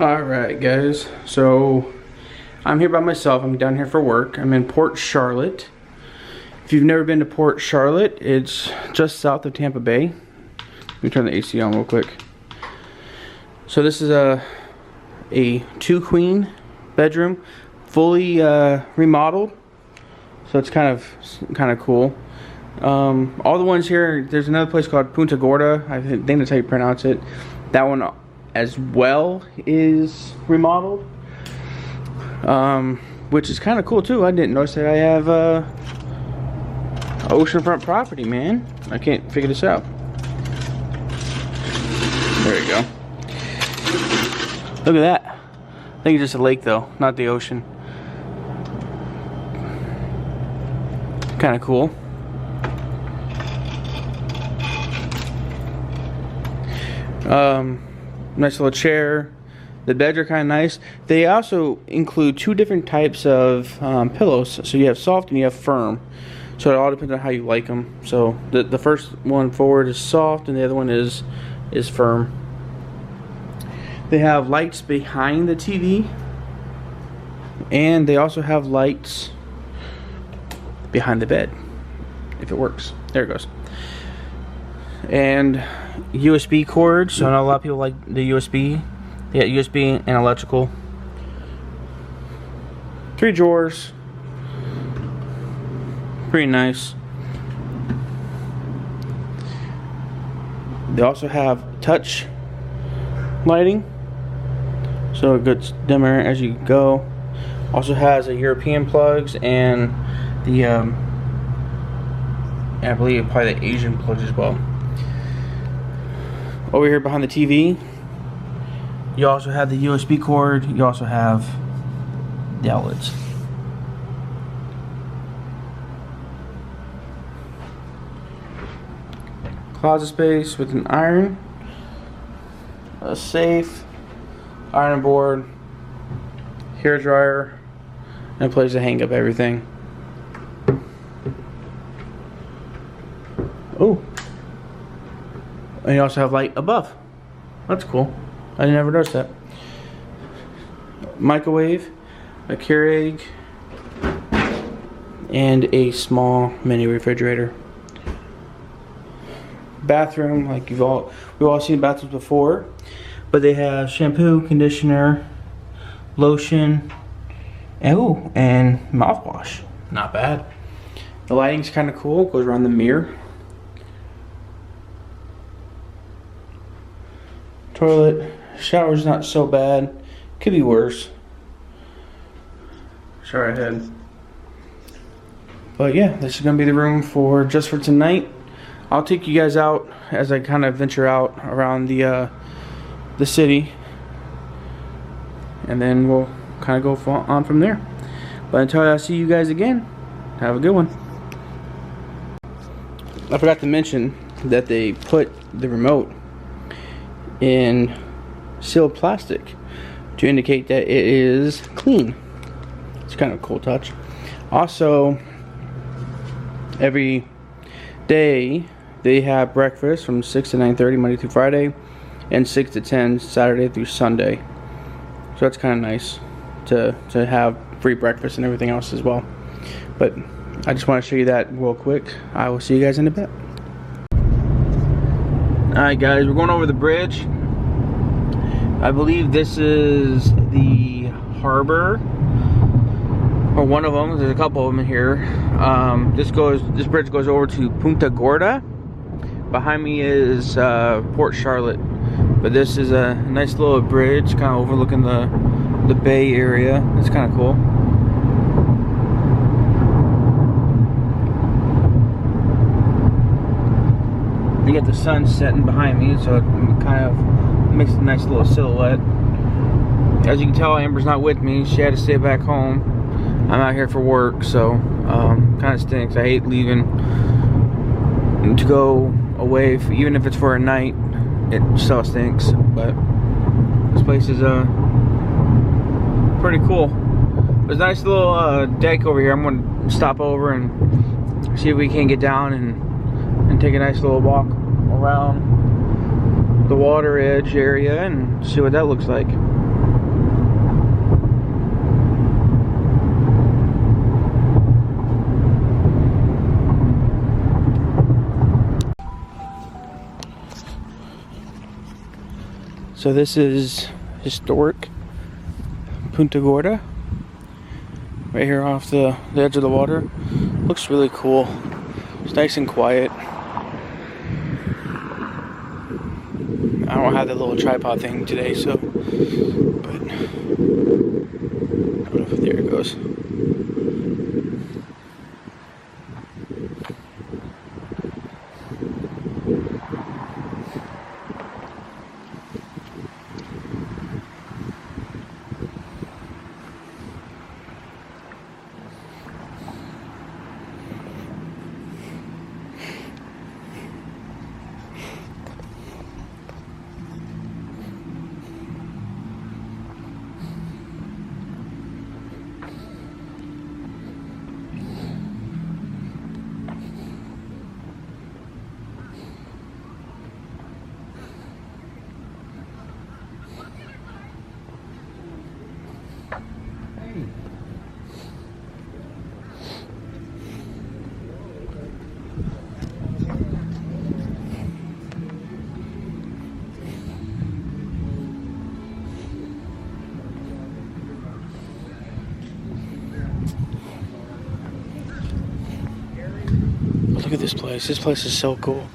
Alright guys, so I'm here by myself. I'm down here for work. I'm in Port Charlotte. If you've never been to Port Charlotte, it's just south of Tampa Bay. Let me turn the AC on real quick. So this is a 2-queen bedroom, fully remodeled. So it's kind of cool. All the ones here, there's another place called Punta Gorda. I think that's how you pronounce it. That one as well is remodeled, which is kind of cool too. I didn't notice that I have oceanfront property, man. I can't figure this out. There you go. Look at that. I think it's just a lake though, not the ocean. Kind of cool. Nice little chair. The beds are kind of nice. They also include 2 different types of pillows. So you have soft and you have firm. So it all depends on how you like them. So the first one forward is soft and the other one is firm. They have lights behind the TV. And they also have lights behind the bed. If it works. There it goes. And USB cords. So I know a lot of people like the USB. Yeah, USB and electrical. 3 drawers. Pretty nice. They also have touch lighting, so it gets dimmer as you go. Also has a European plugs and the I believe probably the Asian plugs as well. Over here behind the TV, you also have the USB cord. You also have the outlets. Closet space with an iron, a safe, iron board, hair dryer, and a place to hang up everything. Oh. And you also have light above. That's cool. I never noticed that. Microwave, a Keurig, and a small mini refrigerator. Bathroom, like we've all seen bathrooms before, but they have shampoo, conditioner, lotion, and mouthwash. Not bad. The lighting's kind of cool. Goes around the mirror. Toilet, shower's not so bad. Could be worse. Shower head. But yeah, this is gonna be the room for just for tonight. I'll take you guys out as I kind of venture out around the city, and then we'll kind of go on from there. But until I see you guys again, have a good one. I forgot to mention that they put the remote in sealed plastic to indicate that it is clean. It's kind of a cool touch. Also, every day they have breakfast from 6 to 9:30 Monday through Friday, and 6 to 10 Saturday through Sunday. So that's kind of nice to have free breakfast and everything else as well. But I just want to show you that real quick. I will see you guys in a bit. Alright guys, we're going over the bridge. I believe this is the harbor, or one of them. There's a couple of them here. This bridge goes over to Punta Gorda. Behind me is Port Charlotte, but this is a nice little bridge, kind of overlooking the bay area. It's kind of cool. You get the sun setting behind me, so it kind of makes a nice little silhouette. As you can tell, Amber's not with me. She had to stay back home. I'm out here for work, so kind of stinks. I hate leaving to go away, even if it's for a night. It still stinks, but this place is pretty cool. There's a nice little deck over here. I'm going to stop over and see if we can get down and take a nice little walk around the water edge area and see what that looks like. So this is historic Punta Gorda, right here off the edge of the water. Looks really cool. It's nice and quiet. I don't have that little tripod thing today, so, but I don't know if there it goes. Look at this place. This place is so cool.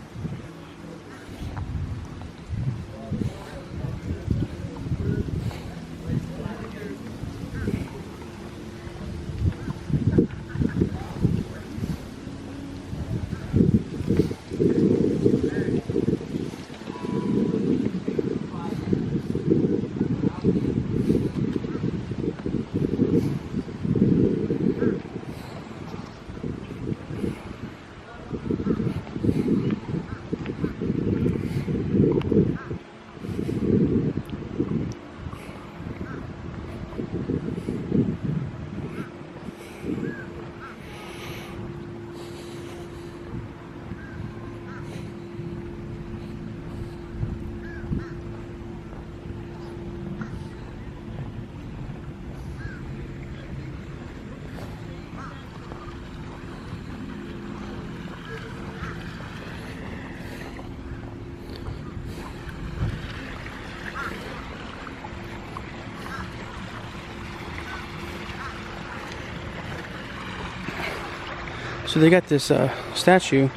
So they got this statue,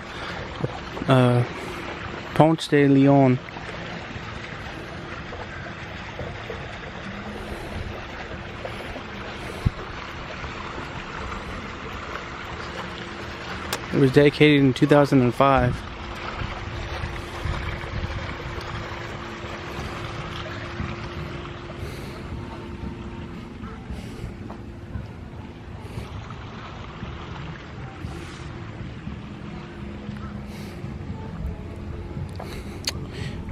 Ponce de Leon. It was dedicated in 2005.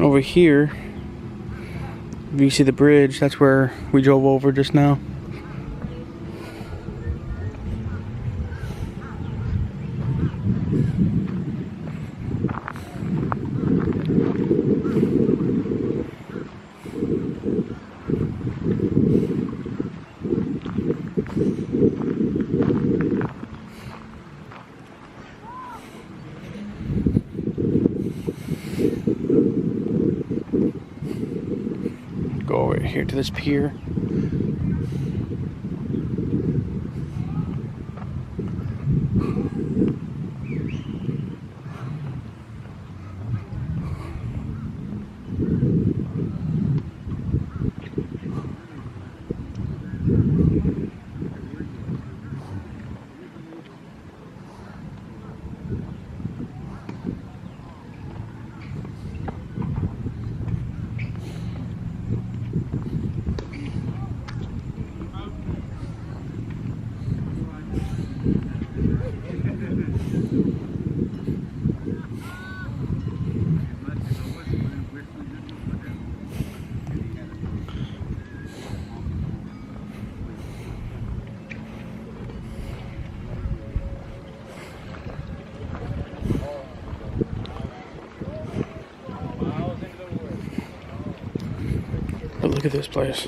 Over here, you see the bridge, that's where we drove over just now. Go over here to this pier. But look at this place.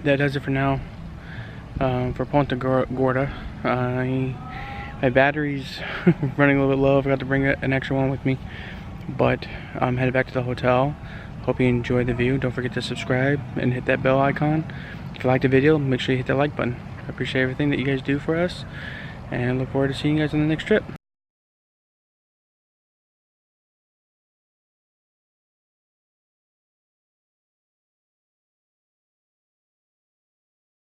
that does it for now. For Punta Gorda. My battery's running a little bit low. I forgot to bring an extra one with me. But I'm headed back to the hotel. Hope you enjoyed the view. Don't forget to subscribe and hit that bell icon. If you liked the video, make sure you hit that like button. I appreciate everything that you guys do for us. And look forward to seeing you guys on the next trip.